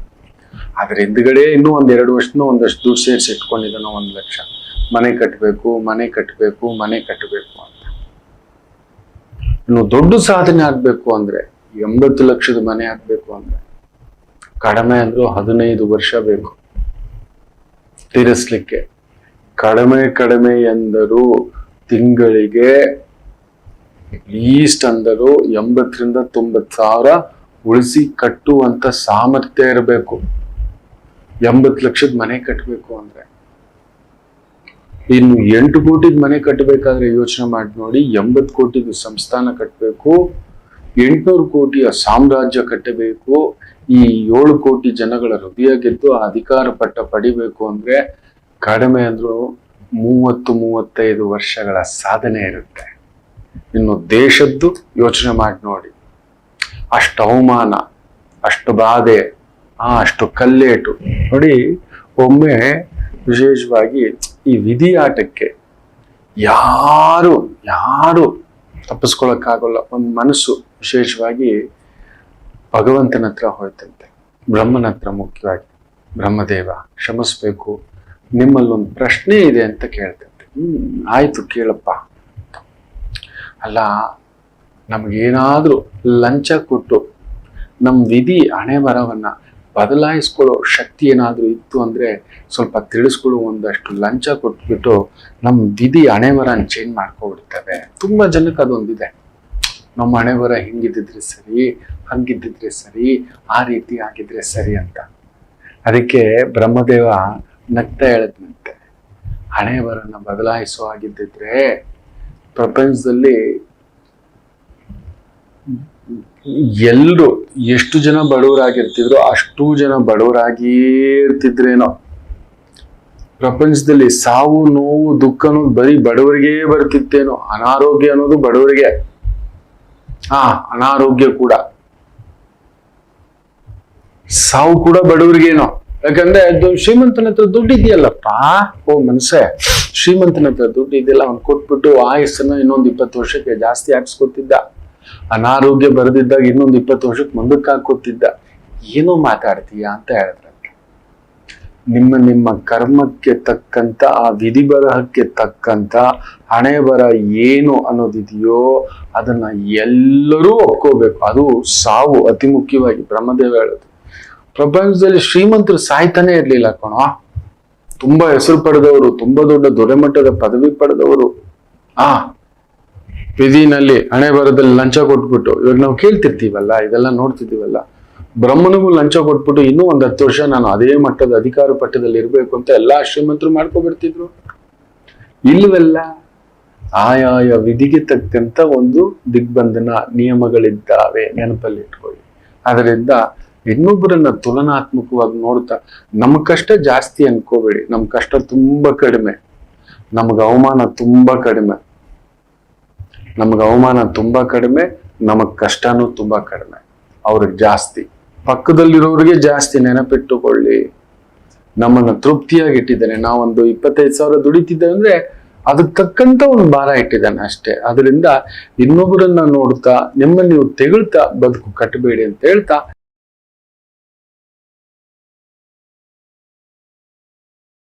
ಆದ್ರೆ ಹಿಂದ್ಗಡೆ ಇನ್ನೂ 2 ವರ್ಷನೂ ಒಂದಷ್ಟು ದುಡ್ಡು ಸೇರಿಸಿ ಇಟ್ಕೊಂಡಿದ್ದಾನೋ 1 ಲಕ್ಷ. ಮನೆ ಕಟ್ಟಬೇಕು ಅಂತ. ಇನ್ನು ದೊಡ್ಡ ಸಾಧನೆ ಆಗ್ಬೇಕು ಅಂದ್ರೆ 80 ಲಕ್ಷದ ಮನೆ ಆಗ್ಬೇಕು ಅಂದ್ರೆ ಕಡಿಮೆ ಅಂದ್ರೂ 15 ವರ್ಷ ಬೇಕು ತೀರಿಸ್ಲಿಕ್ಕೆ. ಕಡಿಮೆ ಎಂದರೂ ತಿಂಗಳಿಗೆ ಲೀಸ್ಟ್ ಅಂದರು 80 ರಿಂದ 90 ಸಾವಿರ ಉಳಿಸಿ ಕಟ್ಟುವಂತ ಸಾಮರ್ಥ್ಯ ಇರಬೇಕು. 80 ಲಕ್ಷದ ಮನೆ ಕಟ್ಟಬೇಕು ಅಂದ್ರೆ. ಇನ್ನು 8 ಕೋಟಿದ ಮನೆ ಕಟ್ಟಬೇಕಾದ್ರೆ ಯೋಚನೆ ಮಾಡಿ ನೋಡಿ. 80 ಕೋಟಿದು ಸಂಸ್ಥಾನ ಕಟ್ಟಬೇಕು, 800 ಕೋಟಿಯ ಸಾಮ್ರಾಜ್ಯ ಕಟ್ಟಬೇಕು, ಈ 7 ಕೋಟಿ ಜನಗಳ ಹೃದಯ ಗೆದ್ದು ಅಧಿಕಾರ ಪಟ್ಟ ಪಡಿಬೇಕು ಅಂದ್ರೆ ಕಡಿಮೆ ಅಂದ್ರೂ 30-35 ವರ್ಷಗಳ ಸಾಧನೆ ಇರುತ್ತೆ. ಇನ್ನು ದೇಶದ್ದು ಯೋಚನೆ ಮಾಡಿ ನೋಡಿ. ಅಷ್ಟು ಅವಮಾನ, ಅಷ್ಟು ಬಾಧೆ, ಅಷ್ಟು ಕಲ್ಲೇಟು ನೋಡಿ. ಒಮ್ಮೆ ವಿಶೇಷವಾಗಿ ಈ ವಿಧಿ ಆಟಕ್ಕೆ ಯಾರು ತಪ್ಪಿಸ್ಕೊಳಕ್ಕಾಗಲ್ಲ. ಒಂದು ಮನಸ್ಸು ವಿಶೇಷವಾಗಿ ಭಗವಂತನ ಹತ್ರ ಹೋಯ್ತಂತೆ, ಬ್ರಹ್ಮನ ಹತ್ರ ಮುಖ್ಯವಾಗಿ. ಬ್ರಹ್ಮದೇವ ಕ್ಷಮಿಸ್ಬೇಕು, ನಿಮ್ಮಲ್ಲೊಂದು ಪ್ರಶ್ನೆ ಇದೆ ಅಂತ ಕೇಳ್ತಂತೆ. ಆಯ್ತು ಕೇಳಪ್ಪ. ಅಲ್ಲ, ನಮಗೇನಾದ್ರೂ ಲಂಚ ಕೊಟ್ಟು ನಮ್ಮ ವಿಧಿ ಹಣೆ ಬರವನ್ನ ಬದಲಾಯಿಸ್ಕೊಳ್ಳೋ ಶಕ್ತಿ ಏನಾದ್ರೂ ಇತ್ತು ಅಂದ್ರೆ ಸ್ವಲ್ಪ ತಿಳಿಸ್ಕೊಳ್ಳೋ. ಒಂದಷ್ಟು ಲಂಚ ಕೊಟ್ಬಿಟ್ಟು ನಮ್ಮ ವಿಧಿ ಹಣೆ ಬರನ ಚೇಂಜ್ ಮಾಡ್ಕೊಬಿಡ್ತವೆ. ತುಂಬಾ ಜನಕ್ಕೆ ಅದೊಂದಿದೆ, ನಮ್ಮ ಹಣೆ ಬರ ಹಿಂಗಿದ್ದಿದ್ರೆ ಸರಿ, ಹಂಗಿದ್ದಿದ್ರೆ ಸರಿ, ಆ ರೀತಿ ಆಗಿದ್ರೆ ಸರಿ ಅಂತ. ಅದಕ್ಕೆ ಬ್ರಹ್ಮದೇವ ನಗ್ತಾ ಹೇಳದ್ನಂತೆ, ಹಣೆ ಬರನ ಬದಲಾಯಿಸೋ ಆಗಿದ್ದಿದ್ರೆ ಪ್ರಪಂಚದಲ್ಲಿ ಎಲ್ರು ಎಷ್ಟು ಜನ ಬಡವರಾಗಿರ್ತಿದ್ರು ಅಷ್ಟು ಜನ ಬಡವರಾಗಿಯೇ ಇರ್ತಿದ್ರೇನೋ. ಪ್ರಪಂಚದಲ್ಲಿ ಸಾವು, ನೋವು, ದುಃಖ ಅನ್ನೋದು ಬರೀ ಬಡವರಿಗೆ ಬರ್ತಿತ್ತೇನೋ. ಅನಾರೋಗ್ಯ ಅನ್ನೋದು ಬಡವರಿಗೆ, ಅನಾರೋಗ್ಯ ಕೂಡ, ಸಾವು ಕೂಡ ಬಡವರಿಗೇನೋ. ಯಾಕಂದ್ರೆ ಅದು ಶ್ರೀಮಂತನ ಹತ್ರ ದುಡ್ಡು ಇದೆಯಲ್ಲಪ್ಪ, ಮನ್ಸೆ, ಶ್ರೀಮಂತನ ಹತ್ರ ದುಡ್ಡು ಇದೆಯಲ್ಲ, ಅವ್ನು ಕೊಟ್ಬಿಟ್ಟು ಆಯಸ್ಸನ್ನ ಇನ್ನೊಂದು 20 ವರ್ಷಕ್ಕೆ ಜಾಸ್ತಿ ಹಾಕ್ಸ್ಕೊತಿದ್ದ. ಅನಾರೋಗ್ಯ ಬರೆದಿದ್ದಾಗ ಇನ್ನೊಂದು 20 ವರ್ಷಕ್ಕೆ ಮುಂದಕ್ಕೆ ಹಾಕೋತಿದ್ದ. ಏನೋ ಮಾತಾಡ್ತೀಯ ಅಂತ ಹೇಳಿದ್ರಂತೆ. ನಿಮ್ಮ ಕರ್ಮಕ್ಕೆ ತಕ್ಕಂತ, ಆ ವಿಧಿ ಬರಹಕ್ಕೆ ತಕ್ಕಂತ ಹಣೆ ಬರ ಏನು ಅನ್ನೋದಿದೆಯೋ ಅದನ್ನ ಎಲ್ಲರೂ ಒಪ್ಕೋಬೇಕು. ಅದು ಸಾವು ಅತಿ ಮುಖ್ಯವಾಗಿ. ಬ್ರಹ್ಮದೇವ ಹೇಳೋದು, ಪ್ರಪಂಚದಲ್ಲಿ ಶ್ರೀಮಂತರು ಸಾಯ್ತಾನೆ ಇರ್ಲಿಲ್ಲ ಕಣೋ. ತುಂಬಾ ಹೆಸರು ಪಡೆದವರು, ತುಂಬಾ ದೊಡ್ಡ ದೊರೆಮಟ್ಟದ ಪದವಿ ಪಡೆದವರು ವಿಧಿನಲ್ಲಿ ಹಣೆ ಬರದಲ್ಲಿ ಲಂಚ ಕೊಟ್ಬಿಟ್ಟು, ಇವಾಗ ನಾವು ಕೇಳ್ತಿರ್ತೀವಲ್ಲ, ಇದೆಲ್ಲ ನೋಡ್ತಿದ್ದೀವಲ್ಲ, ಬ್ರಹ್ಮನಿಗೂ ಲಂಚ ಕೊಟ್ಬಿಟ್ಟು ಇನ್ನೂ 10 ವರ್ಷ ನಾನು ಅದೇ ಮಟ್ಟದ ಅಧಿಕಾರ ಪಟ್ಟದಲ್ಲಿ ಇರ್ಬೇಕು ಅಂತ ಎಲ್ಲಾ ಶ್ರೀಮಂತರು ಮಾಡ್ಕೊಬಿಡ್ತಿದ್ರು. ಇಲ್ವೆಲ್ಲ ಆಯಾಯ ವಿಧಿಗೆ ತಕ್ಕಂತ ಒಂದು ದಿಗ್ಬಂಧನ ನಿಯಮಗಳಿದ್ದಾವೆ, ನೆನಪಲ್ಲಿ ಇಟ್ಕೊಳ್ಳಿ. ಅದರಿಂದ ಇನ್ನೊಬ್ಬರನ್ನ ತುಲನಾತ್ಮಕವಾಗಿ ನೋಡ್ತಾ ನಮ್ಮ ಕಷ್ಟ ಜಾಸ್ತಿ ಅನ್ಕೋಬೇಡಿ. ನಮ್ ಕಷ್ಟ ತುಂಬಾ ಕಡಿಮೆ, ನಮ್ಗೆ ಅವಮಾನ ತುಂಬಾ ಕಡಿಮೆ, ನಮಗ್ ಕಷ್ಟನೂ ತುಂಬಾ ಕಡಿಮೆ. ಅವ್ರಿಗೆ ಜಾಸ್ತಿ, ಪಕ್ಕದಲ್ಲಿರೋರಿಗೆ ಜಾಸ್ತಿ. ನೆನಪಿಟ್ಟುಕೊಳ್ಳಿ, ನಮ್ಮನ್ನ ತೃಪ್ತಿಯಾಗಿ ಇಟ್ಟಿದ್ದಾನೆ. ನಾವೊಂದು 25,000 ದುಡಿತಿದ್ದೆ ಅಂದ್ರೆ ಅದಕ್ಕೆ ತಕ್ಕಂತ ಒಂದು ಭಾರ ಇಟ್ಟಿದ್ದಾನೆ ಅಷ್ಟೇ. ಅದರಿಂದ ಇನ್ನೊಬ್ಬರನ್ನ ನೋಡ್ತಾ ನಿಮ್ಮನ್ನ ನೀವು ತೆಗಳ್ತಾ ಬದುಕು ಕಟ್ಟಬೇಡಿ ಅಂತ ಹೇಳ್ತಾ